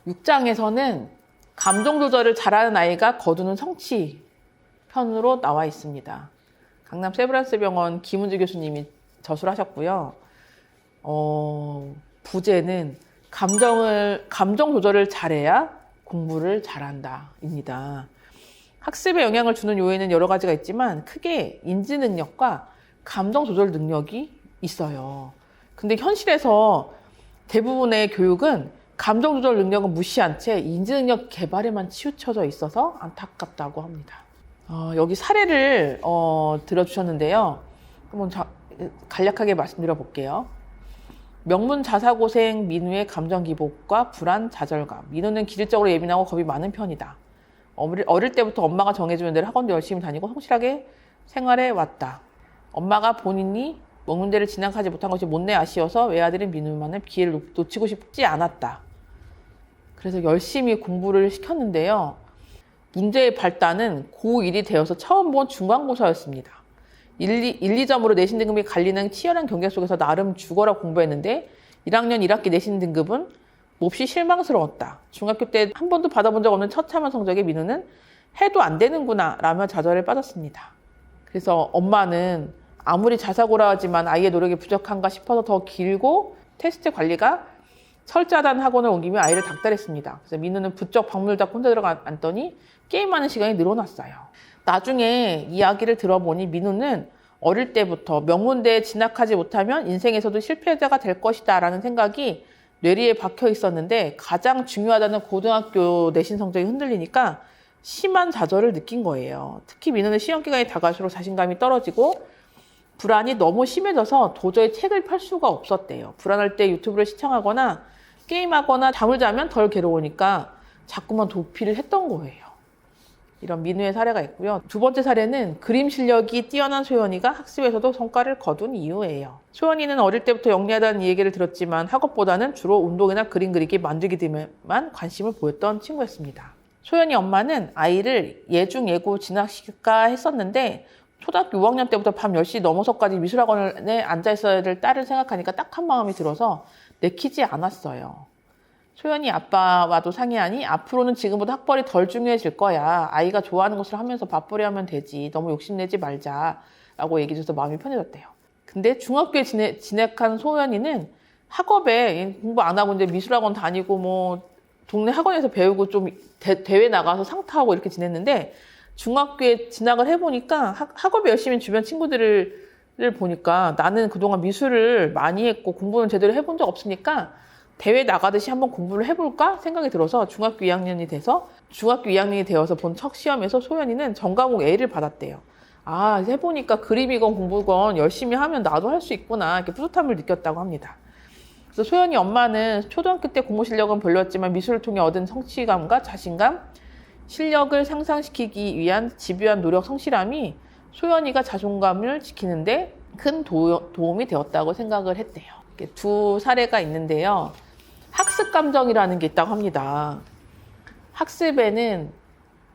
6장에서는 감정 조절을 잘하는 아이가 거두는 성취 편으로 나와 있습니다. 강남 세브란스 병원 김은주 교수님이 저술하셨고요. 부제는 감정 조절을 잘해야 공부를 잘한다입니다. 학습에 영향을 주는 요인은 여러 가지가 있지만 크게 인지 능력과 감정 조절 능력이 있어요. 근데 현실에서 대부분의 교육은 감정 조절 능력은 무시한 채 인지 능력 개발에만 치우쳐져 있어서 안타깝다고 합니다. 여기 사례를 들어주셨는데요. 한번 간략하게 말씀드려 볼게요. 명문 자사고생 민우의 감정 기복과 불안, 좌절감. 민우는 기질적으로 예민하고 겁이 많은 편이다. 어릴 때부터 엄마가 정해주는 대로 학원도 열심히 다니고 성실하게 생활해 왔다. 엄마가 본인이 먹는 데를 진학하지 못한 것이 못내 아쉬워서 외아들인 민우만은 기회를 놓치고 싶지 않았다. 그래서 열심히 공부를 시켰는데요. 문제의 발단은 고1이 되어서 처음 본 중간고사였습니다. 1, 2점으로 내신 등급이 갈리는 치열한 경쟁 속에서 나름 죽어라 공부했는데 1학년 1학기 내신 등급은 몹시 실망스러웠다. 중학교 때 한 번도 받아본 적 없는 처참한 성적에 민우는 해도 안 되는구나 라며 좌절에 빠졌습니다. 그래서 엄마는 아무리 자사고라 하지만 아이의 노력이 부족한가 싶어서 더 길고 테스트 관리가 철저하다는 학원을 옮기며 아이를 닥달했습니다. 그래서 민우는 부쩍 방문을 닫고 혼자 들어가 앉더니 게임하는 시간이 늘어났어요. 나중에 이야기를 들어보니 민우는 어릴 때부터 명문대에 진학하지 못하면 인생에서도 실패자가 될 것이다 라는 생각이 뇌리에 박혀 있었는데 가장 중요하다는 고등학교 내신 성적이 흔들리니까 심한 좌절을 느낀 거예요. 특히 민우는 시험기간이 다가갈수록 자신감이 떨어지고 불안이 너무 심해져서 도저히 책을 펼 수가 없었대요. 불안할 때 유튜브를 시청하거나 게임하거나 잠을 자면 덜 괴로우니까 자꾸만 도피를 했던 거예요. 이런 민우의 사례가 있고요. 두 번째 사례는 그림 실력이 뛰어난 소연이가 학습에서도 성과를 거둔 이유예요. 소연이는 어릴 때부터 영리하다는 얘기를 들었지만 학업보다는 주로 운동이나 그림 그리기, 만들기 등에만 관심을 보였던 친구였습니다. 소연이 엄마는 아이를 예중 예고 진학시킬까 했었는데 초등학교 5학년 때부터 밤 10시 넘어서까지 미술학원에 앉아있어야 될 딸을 생각하니까 딱한 마음이 들어서 내키지 않았어요. 소연이 아빠와도 상의하니 앞으로는 지금보다 학벌이 덜 중요해질 거야. 아이가 좋아하는 것을 하면서 밥벌이 하면 되지. 너무 욕심내지 말자. 라고 얘기해줘서 마음이 편해졌대요. 근데 중학교에 진학한 소연이는 학업에 공부 안 하고 이제 미술학원 다니고 뭐 동네 학원에서 배우고 좀 대회 나가서 상 타고 이렇게 지냈는데 중학교에 진학을 해보니까 학업에 열심히 주변 친구들을 보니까 나는 그동안 미술을 많이 했고 공부는 제대로 해본 적 없으니까 대회 나가듯이 한번 공부를 해볼까 생각이 들어서 중학교 2학년이 되어서 본 첫 시험에서 소연이는 전과목 A를 받았대요. 아, 해보니까 그림이건 공부건 열심히 하면 나도 할 수 있구나 이렇게 뿌듯함을 느꼈다고 합니다. 그래서 소연이 엄마는 초등학교 때 공부 실력은 별로였지만 미술을 통해 얻은 성취감과 자신감, 실력을 상상시키기 위한 집요한 노력, 성실함이 소연이가 자존감을 지키는데 큰 도움이 되었다고 생각을 했대요. 이렇게 두 사례가 있는데요. 학습 감정이라는 게 있다고 합니다. 학습에는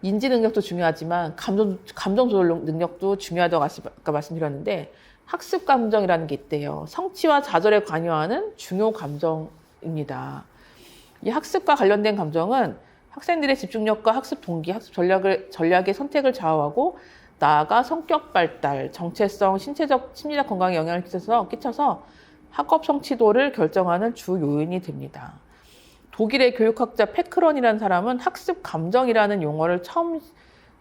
인지 능력도 중요하지만 감정 조절 능력도 중요하다고 아까 말씀드렸는데 학습 감정이라는 게 있대요. 성취와 좌절에 관여하는 중요 감정입니다. 이 학습과 관련된 감정은 학생들의 집중력과 학습 동기, 학습 전략의 선택을 좌우하고 나아가 성격 발달, 정체성, 신체적, 심리적 건강에 영향을 끼쳐서 학업 성취도를 결정하는 주 요인이 됩니다. 독일의 교육학자 페크런이라는 사람은 학습 감정이라는 용어를 처음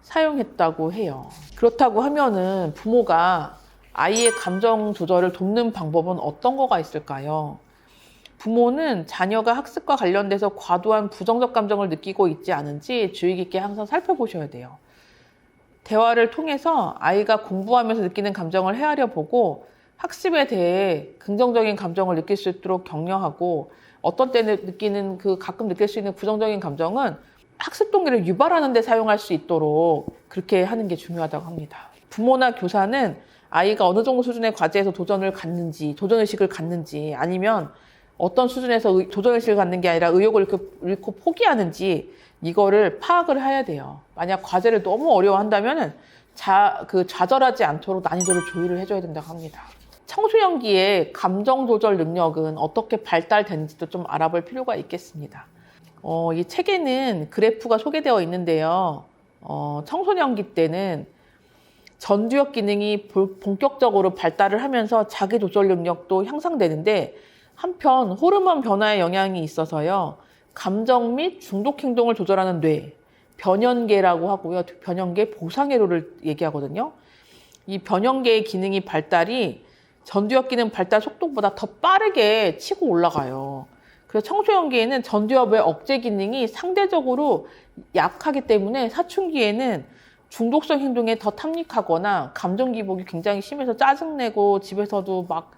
사용했다고 해요. 그렇다고 하면은 부모가 아이의 감정 조절을 돕는 방법은 어떤 거가 있을까요? 부모는 자녀가 학습과 관련돼서 과도한 부정적 감정을 느끼고 있지 않은지 주의 깊게 항상 살펴보셔야 돼요. 대화를 통해서 아이가 공부하면서 느끼는 감정을 헤아려 보고 학습에 대해 긍정적인 감정을 느낄 수 있도록 격려하고 어떤 때는 가끔 느낄 수 있는 부정적인 감정은 학습 동기를 유발하는 데 사용할 수 있도록 그렇게 하는 게 중요하다고 합니다. 부모나 교사는 아이가 어느 정도 수준의 과제에서 도전의식을 갖는지 아니면 어떤 수준에서 도전의식을 갖는 게 아니라 의욕을 잃고 포기하는지 이거를 파악을 해야 돼요. 만약 과제를 너무 어려워한다면 좌절하지 않도록 난이도를 조율을 해줘야 된다고 합니다. 청소년기의 감정 조절 능력은 어떻게 발달되는지도 좀 알아볼 필요가 있겠습니다. 이 책에는 그래프가 소개되어 있는데요. 청소년기 때는 전두엽 기능이 본격적으로 발달을 하면서 자기 조절 능력도 향상되는데 한편 호르몬 변화의 영향이 있어서요. 감정 및 중독 행동을 조절하는 뇌, 변연계라고 하고요. 변연계 보상회로를 얘기하거든요. 이 변연계의 기능이 발달이 전두엽 기능 발달 속도보다 더 빠르게 치고 올라가요. 그래서 청소년기에는 전두엽의 억제 기능이 상대적으로 약하기 때문에 사춘기에는 중독성 행동에 더 탐닉하거나 감정 기복이 굉장히 심해서 짜증내고 집에서도 막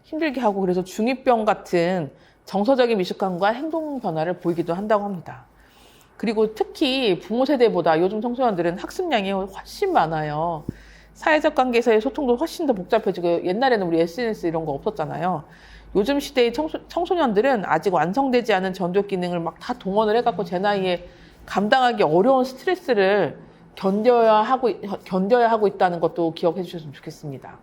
힘들게 하고 그래서 중2병 같은 정서적인 미숙함과 행동 변화를 보이기도 한다고 합니다. 그리고 특히 부모 세대보다 요즘 청소년들은 학습량이 훨씬 많아요. 사회적 관계에서의 소통도 훨씬 더 복잡해지고 옛날에는 우리 SNS 이런 거 없었잖아요. 요즘 시대의 청소년들은 아직 완성되지 않은 전두엽 기능을 막 다 동원을 해갖고 제 나이에 감당하기 어려운 스트레스를 견뎌야 하고 있다는 것도 기억해 주셨으면 좋겠습니다.